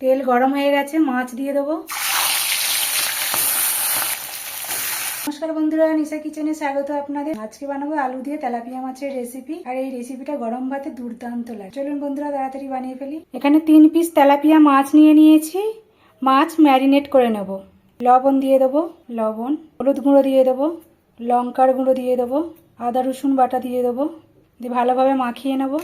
তেল গরম হয়ে গেছে, মাছ দিয়ে দেবো। নমস্কার বন্ধুরা, নিশা কিচেনে স্বাগত আপনাদের। আজকে বানাবো আলু দিয়ে তেলাপিয়া মাছের রেসিপি। আর এই রেসিপিটা গরম ভাতে দুর্দান্ত লাগে। চলুন বন্ধুরা তাড়াতাড়ি বানিয়ে ফেলি। এখানে 3 পিস তেলাপিয়া মাছ নিয়ে নিয়েছি। মাছ ম্যারিনেট করে নেব। লবণ দিয়ে দেবো, লবণ, হলুদ গুঁড়ো দিয়ে দেবো, লঙ্কার গুঁড়ো দিয়ে দেবো, আদা রসুন বাটা দিয়ে দেবো, দিয়ে ভালোভাবে মাখিয়ে নেব।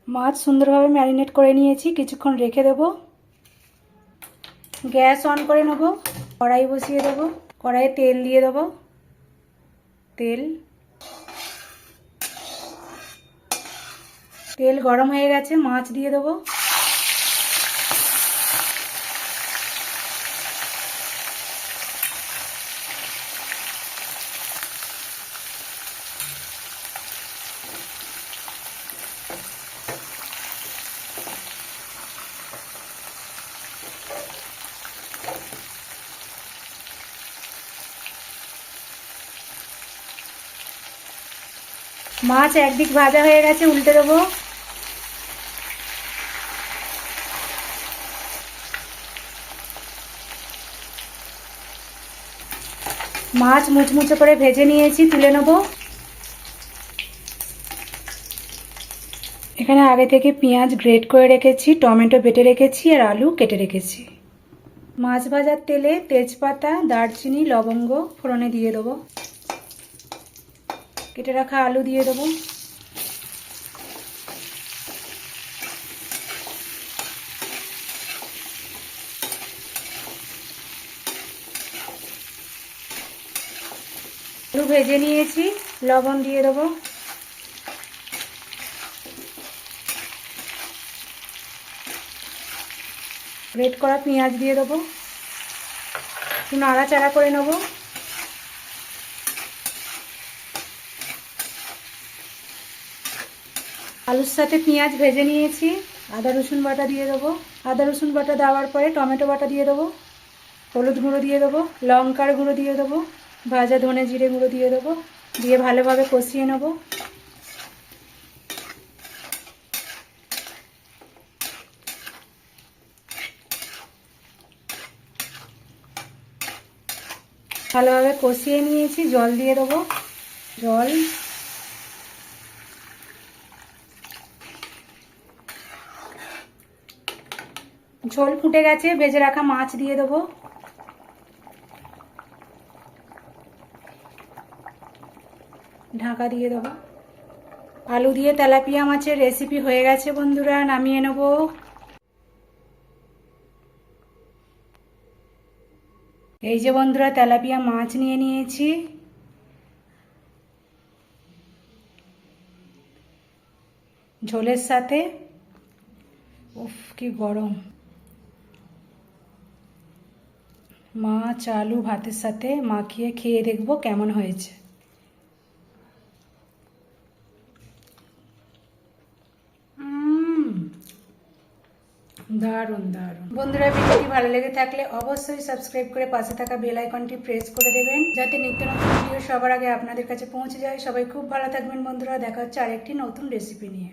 মাছ সুন্দরভাবে ম্যারিনেট করে নিয়েছি, কিছুক্ষণ রেখে দেব। গ্যাস অন করে নেব, কড়াই বসিয়ে দেব। কড়াইয়ে তেল দিয়ে দেব। তেল গরম হয়ে গেছে, মাছ দিয়ে দেব। মাছ একদিক ভাজা হয়ে গেছে, উল্টে দেবো। মাছ মুচমুচে করে ভেজে নিয়েছি, তুলে নেব। এখানে আগে থেকে পেঁয়াজ গ্রেট করে রেখেছি, টমেটো বেটে রেখেছি, আর আলু কেটে রেখেছি। মাছ ভাজার তেলে তেজপাতা, দারচিনি, লবঙ্গ ফোড়নে দিয়ে দেবো। কেটে রাখা আলু দিয়ে দেবো। আলু ভেজে নিয়েছি, লবণ দিয়ে দেবো। গ্রেট করা পেঁয়াজ দিয়ে দেবো। একটু নাড়াচাড়া করে নেব। আলুর সাথে পেঁয়াজ ভেজে নিয়েছি, আদা রসুন বাটা দিয়ে দেবো। আদা রসুন বাটা দেওয়ার পরে টমেটো বাটা দিয়ে দেবো, হলুদ গুঁড়ো দিয়ে দেবো, লঙ্কার গুঁড়ো দিয়ে দেবো, ভাজা ধনে জিরে গুঁড়ো দিয়ে দেবো, দিয়ে ভালোভাবে কষিয়ে নেব। ভালোভাবে কষিয়ে নিয়েছি, জল দিয়ে দেবো। জল, ঝোল ফুটে গেছে, ভেজে রাখা মাছ দিয়ে দেবো। ঢাকা দিয়ে দেবো। আলু দিয়ে তেলাপিয়া মাছের রেসিপি হয়ে গেছে বন্ধুরা, নামিয়ে নেব। এই যে বন্ধুরা, তেলাপিয়া মাছ নিয়ে নিয়েছি। ঝোলের সাথে, উফ কি গরম! মাছ আলু ভাতের সাথে মাখিয়ে খেয়ে দেখবো কেমন হয়েছে। দারুণ দারুণ। বন্ধুরা, ভিডিওটি ভালো লেগে থাকলে অবশ্যই সাবস্ক্রাইব করে পাশে থাকা বেল আইকনটি প্রেস করে দেবেন, যাতে নিত্য নতুন ভিডিও সবার আগে আপনাদের কাছে পৌঁছে যায়। সবাই খুব ভালো থাকবেন বন্ধুরা, দেখা হচ্ছে আরেকটি নতুন রেসিপি নিয়ে।